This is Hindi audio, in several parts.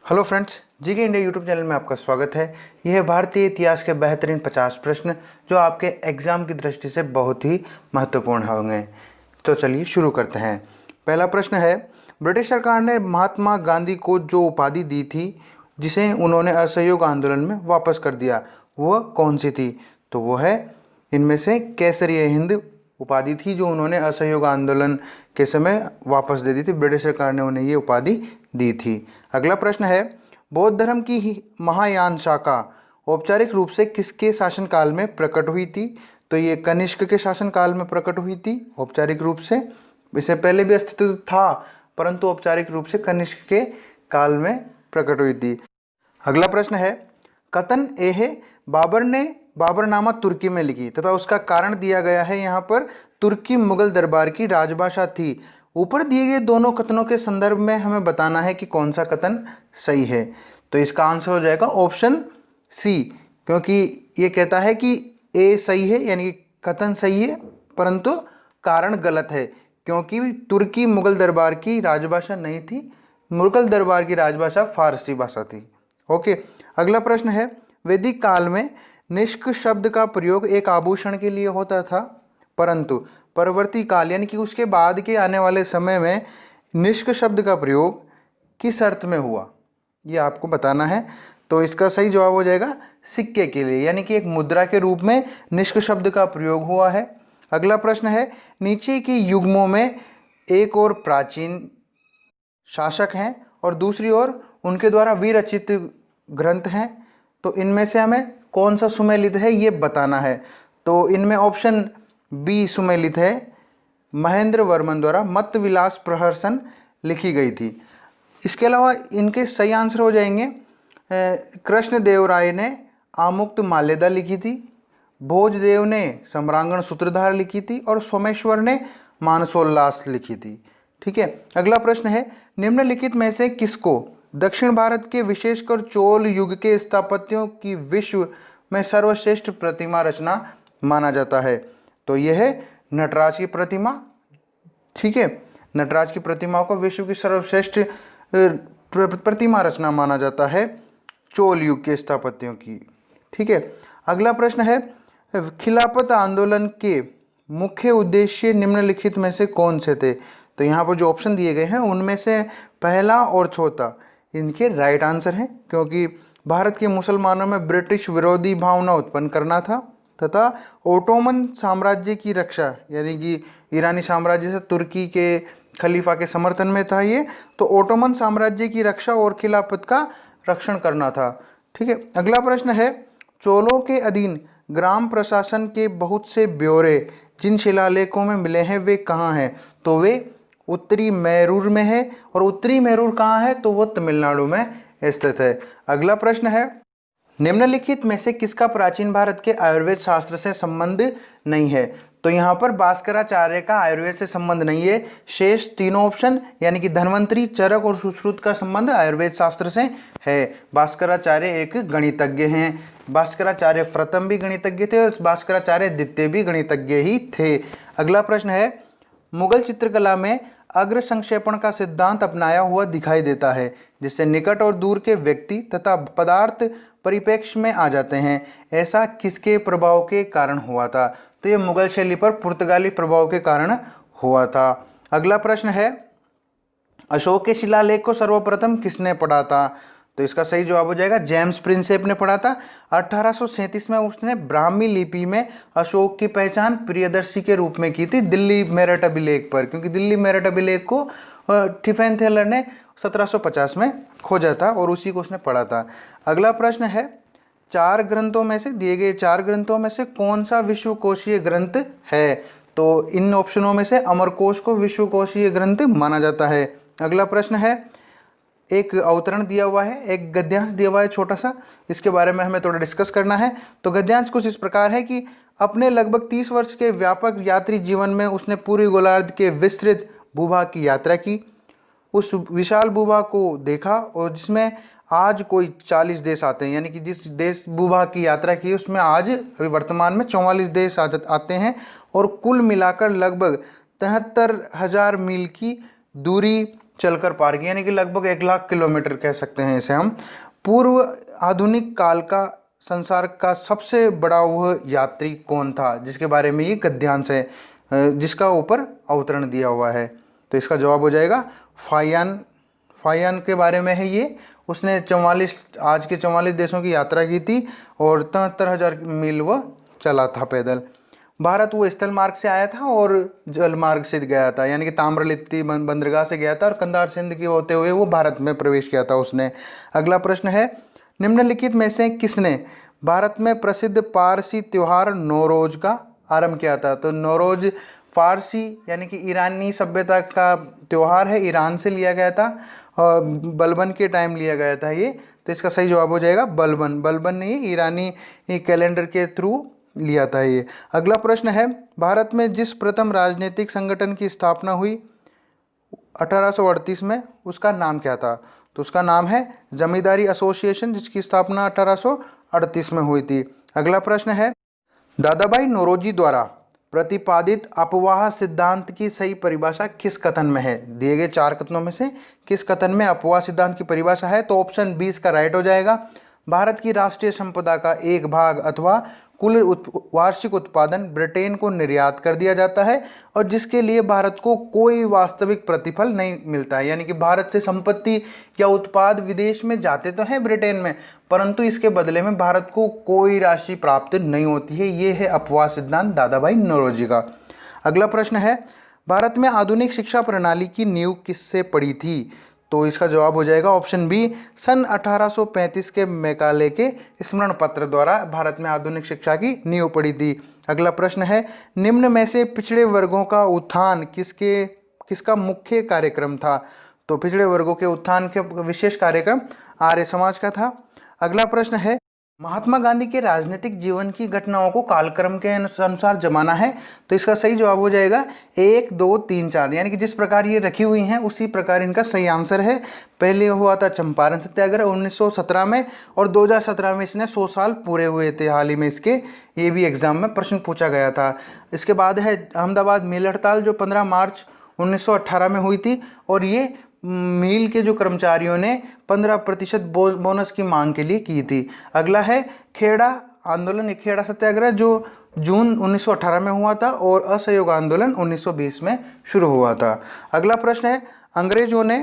Hello friends, GK India YouTube channel में आपका स्वागत है। यह है भारतीय इतिहास के बेहतरीन 50 प्रश्न जो आपके एग्जाम की दृष्टि से बहुत ही महत्वपूर्ण होंगे। तो चलिए शुरू करते हैं। पहला प्रश्न है, ब्रिटिश सरकार ने महात्मा गांधी को जो उपाधि दी थी जिसे उन्होंने असहयोग आंदोलन में वापस कर दिया, वह कौन सी थी? तो वो है इनमें से केसरिए हिंद उपाधि थी जो उन्होंने असहयोग आंदोलन के समय वापस दे दी थी। ब्रिटिश सरकार ने उन्हें ये उपाधि दी थी। अगला प्रश्न है, बौद्ध धर्म की ही महायान शाखा औपचारिक रूप से किसके शासनकाल में प्रकट हुई थी? तो ये कनिष्क के शासनकाल में प्रकट हुई थी औपचारिक रूप से। इससे पहले भी अस्तित्व था परंतु औपचारिक रूप से कनिष्क के काल में प्रकट हुई थी। अगला प्रश्न है, कतन एहे बाबरनामा तुर्की में लिखी तथा उसका कारण दिया गया है यहाँ पर तुर्की मुगल दरबार की राजभाषा थी। ऊपर दिए गए दोनों कथनों के संदर्भ में हमें बताना है कि कौन सा कथन सही है। तो इसका आंसर हो जाएगा ऑप्शन सी, क्योंकि ये कहता है कि ए सही है यानी कि कथन सही है परंतु कारण गलत है, क्योंकि तुर्की मुगल दरबार की राजभाषा नहीं थी। मुगल दरबार की राजभाषा फारसी भाषा थी। ओके, अगला प्रश्न है, वैदिक काल में निष्क शब्द का प्रयोग एक आभूषण के लिए होता था परंतु परवर्ती काल यानी कि उसके बाद के आने वाले समय में निष्क शब्द का प्रयोग किस अर्थ में हुआ, ये आपको बताना है। तो इसका सही जवाब हो जाएगा सिक्के के लिए, यानी कि एक मुद्रा के रूप में निष्क शब्द का प्रयोग हुआ है। अगला प्रश्न है, नीचे के युग्मों में एक और प्राचीन शासक हैं और दूसरी ओर उनके द्वारा विरचित ग्रंथ हैं, तो इनमें से हमें कौन सा सुमेलित है ये बताना है। तो इनमें ऑप्शन बी सुमेलित है, महेंद्र वर्मन द्वारा मत विलास प्रहसन लिखी गई थी। इसके अलावा इनके सही आंसर हो जाएंगे, कृष्णदेव राय ने आमुक्त माल्यदा लिखी थी, भोजदेव ने सम्रांगण सूत्रधार लिखी थी और सोमेश्वर ने मानसोल्लास लिखी थी। ठीक है, अगला प्रश्न है, निम्नलिखित में से किसको दक्षिण भारत के विशेषकर चोल युग के स्थापत्यों की विश्व में सर्वश्रेष्ठ प्रतिमा रचना माना जाता है? तो यह है नटराज की प्रतिमा। ठीक है, नटराज की प्रतिमा को विश्व की सर्वश्रेष्ठ प्रतिमा रचना माना जाता है चोल युग के स्थापत्यों की। ठीक है, अगला प्रश्न है, खिलाफत आंदोलन के मुख्य उद्देश्य निम्नलिखित में से कौन से थे? तो यहाँ पर जो ऑप्शन दिए गए हैं उनमें से पहला और चौथा इनके राइट आंसर हैं, क्योंकि भारत के मुसलमानों में ब्रिटिश विरोधी भावना उत्पन्न करना था तथा ओटोमन साम्राज्य की रक्षा यानी कि ईरानी साम्राज्य से तुर्की के खलीफा के समर्थन में था ये, तो ओटोमन साम्राज्य की रक्षा और खिलाफत का रक्षण करना था। ठीक है, अगला प्रश्न है, चोलों के अधीन ग्राम प्रशासन के बहुत से ब्यौरे जिन शिलालेखों में मिले हैं वे कहाँ हैं? तो वे उत्तरी मैरूर में है, और उत्तरी मैरूर कहाँ है? तो वो तमिलनाडु में स्थित है। अगला प्रश्न है, निम्नलिखित में से किसका प्राचीन भारत के आयुर्वेद शास्त्र से संबंध नहीं है? तो यहाँ पर भास्कराचार्य का आयुर्वेद से संबंध नहीं है। शेष तीनों ऑप्शन यानी कि धन्वंतरी, चरक और सुश्रुत का संबंध आयुर्वेद शास्त्र से है। भास्कराचार्य एक गणितज्ञ हैं, भास्कराचार्य प्रथम भी गणितज्ञ थे और भास्कराचार्य द्वितीय भी गणितज्ञ ही थे। अगला प्रश्न है, मुगल चित्रकला में अग्र संक्षेपण का सिद्धांत अपनाया हुआ दिखाई देता है जिससे निकट और दूर के व्यक्ति तथा पदार्थ परिप्रेक्ष्य में आ जाते हैं। ऐसा किसके प्रभाव के कारण हुआ था? तो ये मुगल शैली पर पुर्तगाली प्रभाव के कारण हुआ था। अगला प्रश्न है, अशोक के शिलालेख को सर्वप्रथम किसने पढ़ा था? तो इसका सही जवाब हो जाएगा जेम्स प्रिंसेप ने पढ़ा था। 1837 में उसने ब्राह्मी लिपि में अशोक की पहचान प्रियदर्शी के रूप में की थी दिल्ली मेरठ अभिलेख पर, क्योंकि दिल्ली मेरठ अभिलेख को टिफेंथेलर ने 1750 में खोजा था और उसी को उसने पढ़ा था। अगला प्रश्न है, चार ग्रंथों में से दिए गए चार ग्रंथों में से कौन सा विश्वकोशीय ग्रंथ है? तो इन ऑप्शनों में से अमरकोश को विश्वकोशीय ग्रंथ माना जाता है। अगला प्रश्न है, एक अवतरण दिया हुआ है, एक गद्यांश दिया हुआ है छोटा सा, इसके बारे में हमें थोड़ा डिस्कस करना है। तो गद्यांश कुछ इस प्रकार है कि अपने लगभग 30 वर्ष के व्यापक यात्री जीवन में उसने पूरी गोलार्ध के विस्तृत भूभाग की यात्रा की, उस विशाल भूभाग को देखा और जिसमें आज कोई 40 देश आते हैं, यानी कि जिस देश भूभाग की यात्रा की उसमें आज अभी वर्तमान में 44 देश आते हैं और कुल मिलाकर लगभग 73,000 मील की दूरी चलकर पार की, यानी कि लगभग 1 लाख किलोमीटर कह सकते हैं इसे हम। पूर्व आधुनिक काल का संसार का सबसे बड़ा वह यात्री कौन था, जिसके बारे में ये गद्यांश है, जिसका ऊपर अवतरण दिया हुआ है। तो इसका जवाब हो जाएगा फाहियान। फाहियान के बारे में है ये। उसने 44 आज के 44 देशों की यात्रा की थी और 73,000 मील वह चला था पैदल। भारत वो स्थल मार्ग से आया था और जल मार्ग से गया था, यानी कि ताम्रलिप्ति बंदरगाह से गया था और कंधार सिंध की होते हुए वो भारत में प्रवेश किया था उसने। अगला प्रश्न है, निम्नलिखित में से किसने भारत में प्रसिद्ध पारसी त्योहार नौरोज का आरंभ किया था? तो नौरोज फारसी यानी कि ईरानी सभ्यता का त्यौहार है, ईरान से लिया गया था और बलबन के टाइम लिया गया था ये। तो इसका सही जवाब हो जाएगा बलबन। बलबन ने ईरानी कैलेंडर के थ्रू लिया था ये। अगला प्रश्न है, भारत में जिस प्रथम राजनीतिक संगठन की स्थापना हुई 1838 में, उसका नाम क्या था? तो उसका नाम है जमींदारी एसोसिएशन, जिसकी स्थापना 1838 में हुई थी। अगला प्रश्न है, दादाभाई नौरोजी द्वारा प्रतिपादित अपवाह सिद्धांत की सही परिभाषा किस कथन में है? दिए गए 4 कथनों में से किस कथन में अपवाह सिद्धांत की परिभाषा है? तो ऑप्शन 20 का राइट हो जाएगा। भारत की राष्ट्रीय संपदा का एक भाग अथवा कुल वार्षिक उत्पादन ब्रिटेन को निर्यात कर दिया जाता है और जिसके लिए भारत को कोई वास्तविक प्रतिफल नहीं मिलता है, यानी कि भारत से संपत्ति या उत्पाद विदेश में जाते तो हैं ब्रिटेन में, परंतु इसके बदले में भारत को कोई राशि प्राप्त नहीं होती है। ये है अपवाह सिद्धांत दादाभाई नौरोजी का। अगला प्रश्न है, भारत में आधुनिक शिक्षा प्रणाली की नींव किससे पड़ी थी? तो इसका जवाब हो जाएगा ऑप्शन बी, सन 1835 के मैकाले के स्मरण पत्र द्वारा भारत में आधुनिक शिक्षा की नींव पड़ी थी। अगला प्रश्न है, निम्न में से पिछड़े वर्गों का उत्थान किसका मुख्य कार्यक्रम था? तो पिछड़े वर्गों के उत्थान के विशेष कार्यक्रम आर्य समाज का था। अगला प्रश्न है, महात्मा गांधी के राजनीतिक जीवन की घटनाओं को कालक्रम के अनुसार जमाना है। तो इसका सही जवाब हो जाएगा 1, 2, 3, 4, यानी कि जिस प्रकार ये रखी हुई हैं उसी प्रकार इनका सही आंसर है। पहले हुआ था चंपारण सत्याग्रह 1917 में और 2017 में इसने 100 साल पूरे हुए थे हाल ही में इसके, ये भी एग्जाम में प्रश्न पूछा गया था। इसके बाद है अहमदाबाद मिल हड़ताल जो 15 मार्च 1918 में हुई थी और ये मिल के जो कर्मचारियों ने 15% बोनस की मांग के लिए की थी। अगला है खेड़ा आंदोलन, खेड़ा सत्याग्रह जो जून 1918 में हुआ था और असहयोग आंदोलन 1920 में शुरू हुआ था। अगला प्रश्न है, अंग्रेजों ने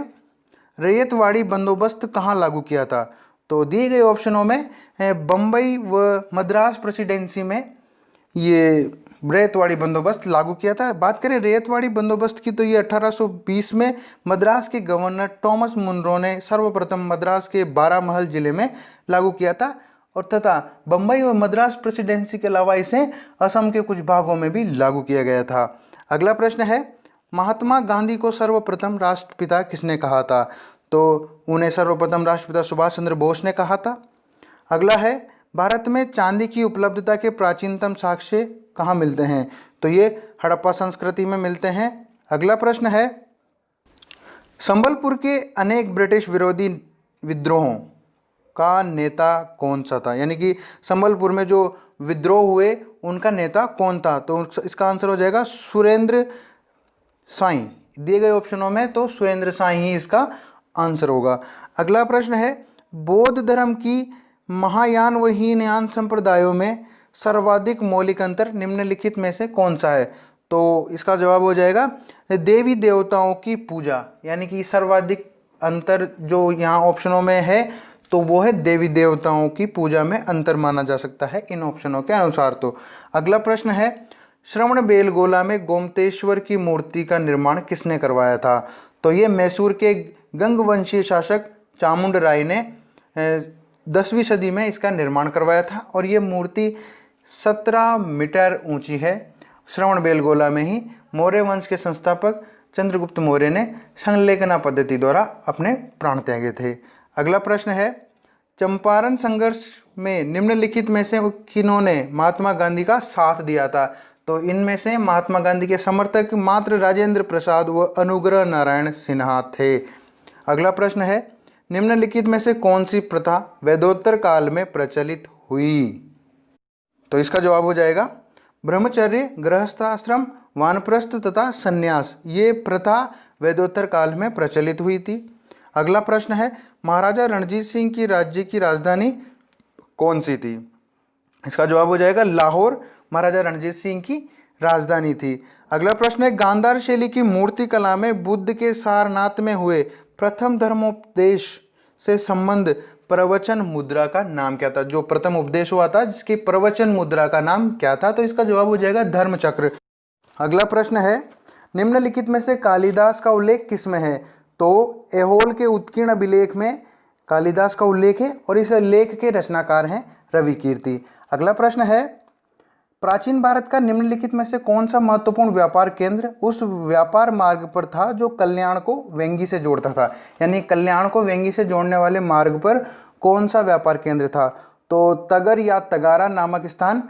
रैयतवाड़ी बंदोबस्त कहाँ लागू किया था? तो दिए गए ऑप्शनों में बम्बई व मद्रास प्रेसिडेंसी में ये रैयतवाड़ी बंदोबस्त लागू किया था। बात करें रैयतवाड़ी बंदोबस्त की तो ये 1820 में मद्रास के गवर्नर टॉमस मुनरो ने सर्वप्रथम मद्रास के 12 महल जिले में लागू किया था और तथा बम्बई और मद्रास प्रेसिडेंसी के अलावा इसे असम के कुछ भागों में भी लागू किया गया था। अगला प्रश्न है, महात्मा गांधी को सर्वप्रथम राष्ट्रपिता किसने कहा था? तो उन्हें सर्वप्रथम राष्ट्रपिता सुभाष चंद्र बोस ने कहा था। अगला है, भारत में चांदी की उपलब्धता के प्राचीनतम साक्ष्य कहाँ मिलते हैं? तो ये हड़प्पा संस्कृति में मिलते हैं। अगला प्रश्न है, संबलपुर के अनेक ब्रिटिश विरोधी विद्रोहों का नेता कौन सा था? यानी कि संबलपुर में जो विद्रोह हुए उनका नेता कौन था? तो इसका आंसर हो जाएगा सुरेंद्र साई। दिए गए ऑप्शनों में तो सुरेंद्र साई ही इसका आंसर होगा। अगला प्रश्न है, बौद्ध धर्म की महायान व हीनयान संप्रदायों में सर्वाधिक मौलिक अंतर निम्नलिखित में से कौन सा है? तो इसका जवाब हो जाएगा देवी देवताओं की पूजा, यानी कि सर्वाधिक अंतर जो यहाँ ऑप्शनों में है तो वो है देवी देवताओं की पूजा में अंतर माना जा सकता है इन ऑप्शनों के अनुसार। तो अगला प्रश्न है, श्रवणबेलगोला में गोमतेश्वर की मूर्ति का निर्माण किसने करवाया था? तो ये मैसूर के गंगवंशीय शासक चामुंड राय ने 10वीं सदी में इसका निर्माण करवाया था और ये मूर्ति 17 मीटर ऊंची है। श्रवणबेलगोला में ही मौर्य वंश के संस्थापक चंद्रगुप्त मौर्य ने संलेखना पद्धति द्वारा अपने प्राण त्यागे थे। अगला प्रश्न है, चंपारण संघर्ष में निम्नलिखित में से किन्होंने महात्मा गांधी का साथ दिया था? तो इनमें से महात्मा गांधी के समर्थक मात्र राजेंद्र प्रसाद व अनुग्रह नारायण सिन्हा थे। अगला प्रश्न है, निम्नलिखित में से कौन सी प्रथा वैदोत्तर काल में प्रचलित हुई? तो इसका जवाब हो जाएगा ब्रह्मचर्य, गृहस्थाश्रम, वानप्रस्थ तथा संन्यास ये प्रथा वेदोत्तर काल में प्रचलित हुई थी। अगला प्रश्न है, महाराजा रणजीत सिंह की राज्य की राजधानी कौन सी थी? इसका जवाब हो जाएगा लाहौर महाराजा रणजीत सिंह की राजधानी थी। अगला प्रश्न है, गांधार शैली की मूर्ति कला में बुद्ध के सारनाथ में हुए प्रथम धर्मोपदेश से संबंध प्रवचन मुद्रा का नाम क्या था? जो प्रथम उपदेश हुआ था जिसकी प्रवचन मुद्रा का नाम क्या था? तो इसका जवाब हो जाएगा धर्मचक्र। अगला प्रश्न है, निम्नलिखित में से कालिदास का उल्लेख किस में है? तो ऐहोल के उत्कीर्ण अभिलेख में कालिदास का उल्लेख है और इस लेख के रचनाकार हैं रविकीर्ति। अगला प्रश्न है, प्राचीन भारत का निम्नलिखित में से कौन सा महत्वपूर्ण व्यापार केंद्र उस व्यापार मार्ग पर था जो कल्याण को वेंगी से जोड़ता था? यानी कल्याण को वेंगी से जोड़ने वाले मार्ग पर कौन सा व्यापार केंद्र था? तो तगर या तगारा नामक स्थान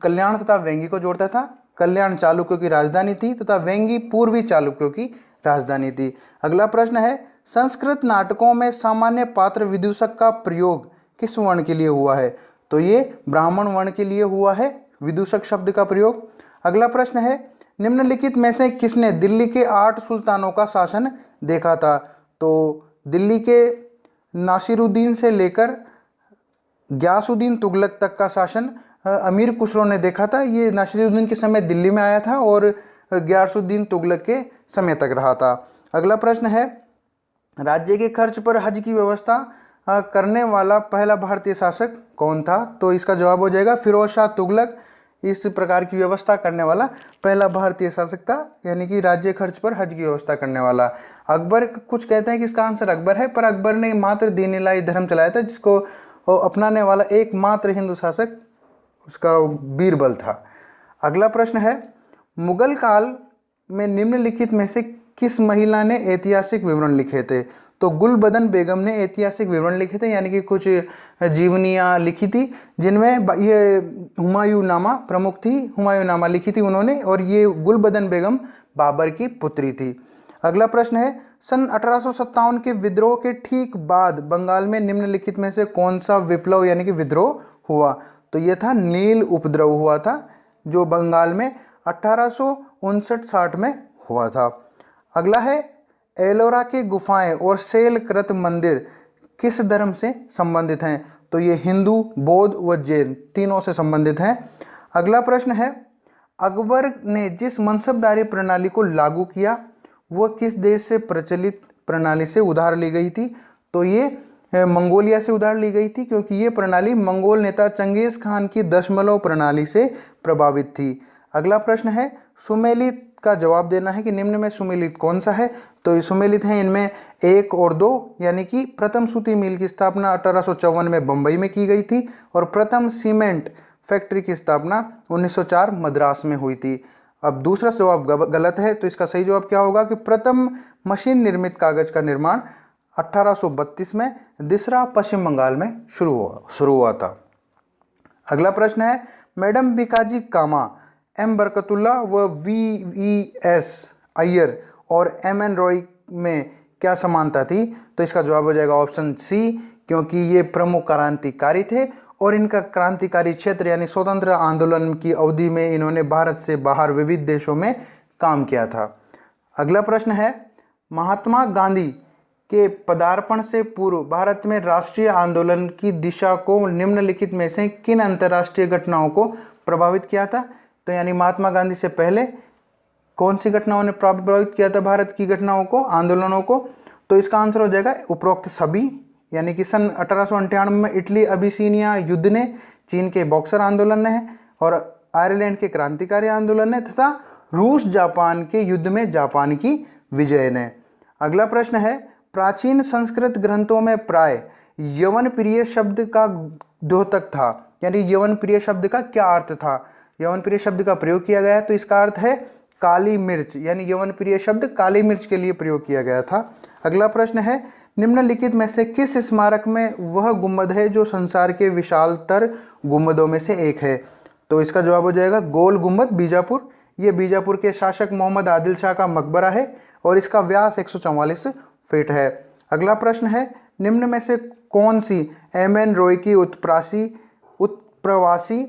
कल्याण तथा वेंगी को जोड़ता था। कल्याण चालुक्यों की राजधानी थी तथा वेंगी पूर्वी चालुक्यों की राजधानी थी। अगला प्रश्न है, संस्कृत नाटकों में सामान्य पात्र विदूषक का प्रयोग किस वर्ण के लिए हुआ है? तो ये ब्राह्मण वर्ण के लिए हुआ है विदूषक शब्द का प्रयोग। अगला प्रश्न है, निम्नलिखित में से किसने दिल्ली के 8 सुल्तानों का शासन देखा था? तो दिल्ली के नासिरुद्दीन से लेकर ग्यासुद्दीन तुगलक तक का शासन अमीर खुसरो ने देखा था। ये नासिरुद्दीन के समय दिल्ली में आया था और ग्यासुद्दीन तुगलक के समय तक रहा था। अगला प्रश्न है, राज्य के खर्च पर हज की व्यवस्था करने वाला पहला भारतीय शासक कौन था? तो इसका जवाब हो जाएगा फिरोज शाह तुगलक इस प्रकार की व्यवस्था करने वाला पहला भारतीय शासक था, यानी कि राज्य खर्च पर हज की व्यवस्था करने वाला। अकबर, कुछ कहते हैं कि इसका आंसर अकबर है, पर अकबर ने मात्र दीन इलाही धर्म चलाया था जिसको अपनाने वाला एकमात्र हिंदू शासक उसका बीरबल था। अगला प्रश्न है, मुगल काल में निम्नलिखित में से किस महिला ने ऐतिहासिक विवरण लिखे थे? तो गुलबदन बेगम ने ऐतिहासिक विवरण लिखे थे, यानी कि कुछ जीवनियाँ लिखी थी जिनमें ये हुमायूं नामा प्रमुख थी। हुमायूं नामा लिखी थी उन्होंने और ये गुलबदन बेगम बाबर की पुत्री थी। अगला प्रश्न है, सन 1857 के विद्रोह के ठीक बाद बंगाल में निम्नलिखित में से कौन सा विप्लव यानी कि विद्रोह हुआ? तो यह था नील उपद्रव हुआ था जो बंगाल में 1859-60 में हुआ था। अगला है, एलोरा के गुफाएं और शैलकृत मंदिर किस धर्म से संबंधित हैं? तो ये हिंदू, बौद्ध व जैन तीनों से संबंधित हैं। अगला प्रश्न है, अकबर ने जिस मनसबदारी प्रणाली को लागू किया वह किस देश से प्रचलित प्रणाली से उधार ली गई थी? तो ये मंगोलिया से उधार ली गई थी, क्योंकि ये प्रणाली मंगोल नेता चंगेज खान की दशमलव प्रणाली से प्रभावित थी। अगला प्रश्न है, सुमेलित का जवाब देना है कि निम्न में सुमेलित कौन सा है? तो ये सुमेलित हैं इनमें 1 और 2, यानी कि प्रथम सूती मिल की स्थापना 1854 में बंबई में की गई थी और प्रथम सीमेंट फैक्ट्री की स्थापना 1904 मद्रास में हुई थी। अब दूसरा जवाब गलत है, तो इसका सही जवाब क्या होगा कि प्रथम मशीन निर्मित कागज का निर्माण 1832 में दिसरा पश्चिम बंगाल में शुरू हुआ था। अगला प्रश्न है, मैडम भिकाजी कामा, एम बरकतुल्ला व VES अय्यर और MN रॉय में क्या समानता थी? तो इसका जवाब हो जाएगा ऑप्शन सी, क्योंकि ये प्रमुख क्रांतिकारी थे और इनका क्रांतिकारी क्षेत्र यानी स्वतंत्र आंदोलन की अवधि में इन्होंने भारत से बाहर विविध देशों में काम किया था। अगला प्रश्न है, महात्मा गांधी के पदार्पण से पूर्व भारत में राष्ट्रीय आंदोलन की दिशा को निम्नलिखित में से किन अंतर्राष्ट्रीय घटनाओं को प्रभावित किया था? तो यानी महात्मा गांधी से पहले कौन सी घटनाओं ने प्रभावित किया था भारत की घटनाओं को, आंदोलनों को? तो इसका आंसर हो जाएगा उपरोक्त सभी, यानी कि सन 1898 में इटली अबिसीनिया युद्ध ने, चीन के बॉक्सर आंदोलन ने और आयरलैंड के क्रांतिकारी आंदोलन ने तथा रूस जापान के युद्ध में जापान की विजय ने। अगला प्रश्न है, प्राचीन संस्कृत ग्रंथों में प्राय यवन प्रिय शब्द का द्योतक था, यानी यवन प्रिय शब्द का क्या अर्थ था? यवन प्रिय शब्द का प्रयोग किया गया है तो इसका अर्थ है काली मिर्च, यानी यवन प्रिय शब्द काली मिर्च के लिए प्रयोग किया गया था। अगला प्रश्न है, निम्नलिखित में से किस स्मारक में वह गुंबद है जो संसार के विशालतर गुंबदों में से एक है? तो इसका जवाब हो जाएगा गोल गुंबद, बीजापुर। ये बीजापुर के शासक मोहम्मद आदिल शाह का मकबरा है और इसका व्यास 144 फीट है। अगला प्रश्न है, निम्न में से कौन सी MN रॉय की उत्प्रवासी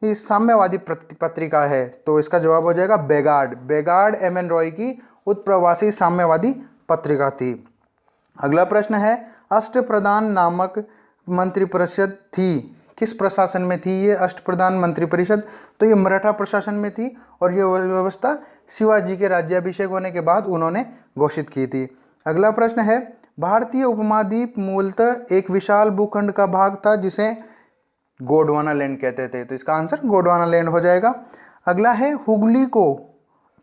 ये साम्यवादी पत्रिका है? तो इसका जवाब हो जाएगा बैगार्ड। बैगार्ड एम.एन. रॉय की उत्प्रवासी साम्यवादी पत्रिका थी। अगला प्रश्न है, अष्टप्रधान नामक मंत्रिपरिषद थी, किस प्रशासन में थी ये अष्टप्रधान मंत्रिपरिषद? तो ये मराठा प्रशासन में थी और ये व्यवस्था शिवाजी के राज्याभिषेक होने के बाद उन्होंने घोषित की थी। अगला प्रश्न है, भारतीय उपमहाद्वीप मूलतः एक विशाल भूखंड का भाग था जिसे गोंडवाना लैंड कहते थे। तो इसका आंसर गोंडवाना लैंड हो जाएगा। अगला है, हुगली को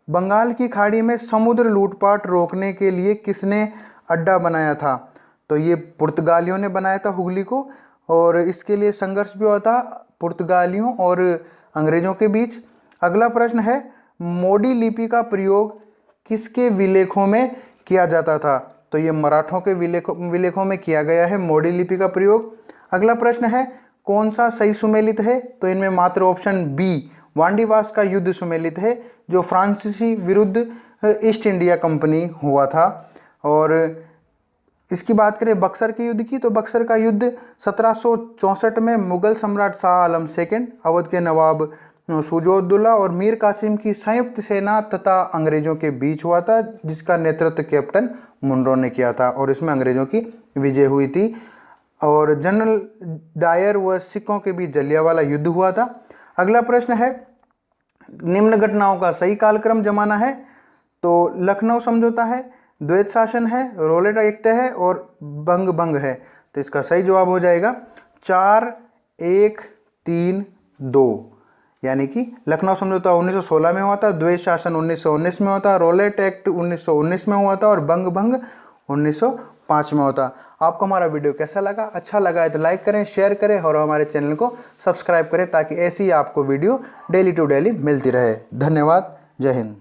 बंगाल की खाड़ी में समुद्र लूटपाट रोकने के लिए किसने अड्डा बनाया था? तो ये पुर्तगालियों ने बनाया था हुगली को, और इसके लिए संघर्ष भी हुआ था पुर्तगालियों और अंग्रेजों के बीच। अगला प्रश्न है, मोडी लिपि का प्रयोग किसके विलेखों में किया जाता था? तो ये मराठों के विलेखों में किया गया है मोडी लिपि का प्रयोग। अगला प्रश्न है, कौन सा सही सुमेलित है? तो इनमें मात्र ऑप्शन बी वांडीवास का युद्ध सुमेलित है, जो फ्रांसीसी विरुद्ध ईस्ट इंडिया कंपनी हुआ था। और इसकी बात करें बक्सर के युद्ध की, तो बक्सर का युद्ध 1764 में मुगल सम्राट शाह आलम सेकंड, अवध के नवाब शुजा-उद-दौला और मीर कासिम की संयुक्त सेना तथा अंग्रेजों के बीच हुआ था, जिसका नेतृत्व कैप्टन मुनरो ने किया था और इसमें अंग्रेजों की विजय हुई थी। और जनरल डायर व सिखों के बीच जलियांवाला युद्ध हुआ था। अगला प्रश्न है, निम्न घटनाओं का सही कालक्रम जमाना है? तो लखनऊ समझौता है, द्वैत शासन है, रोलेट एक्ट है और बंग भंग है। तो इसका सही जवाब हो जाएगा 4, 1, 3, 2, यानी कि लखनऊ समझौता 1916 में हुआ था, द्वैत शासन 1919 में हुआ था, रोलेट एक्ट 1919 में हुआ था और बंग भंग 1905 में होता। आपको हमारा वीडियो कैसा लगा? अच्छा लगा है तो लाइक करें, शेयर करें और हमारे चैनल को सब्सक्राइब करें, ताकि ऐसी आपको वीडियो डेली टू डेली मिलती रहे। धन्यवाद। जय हिंद।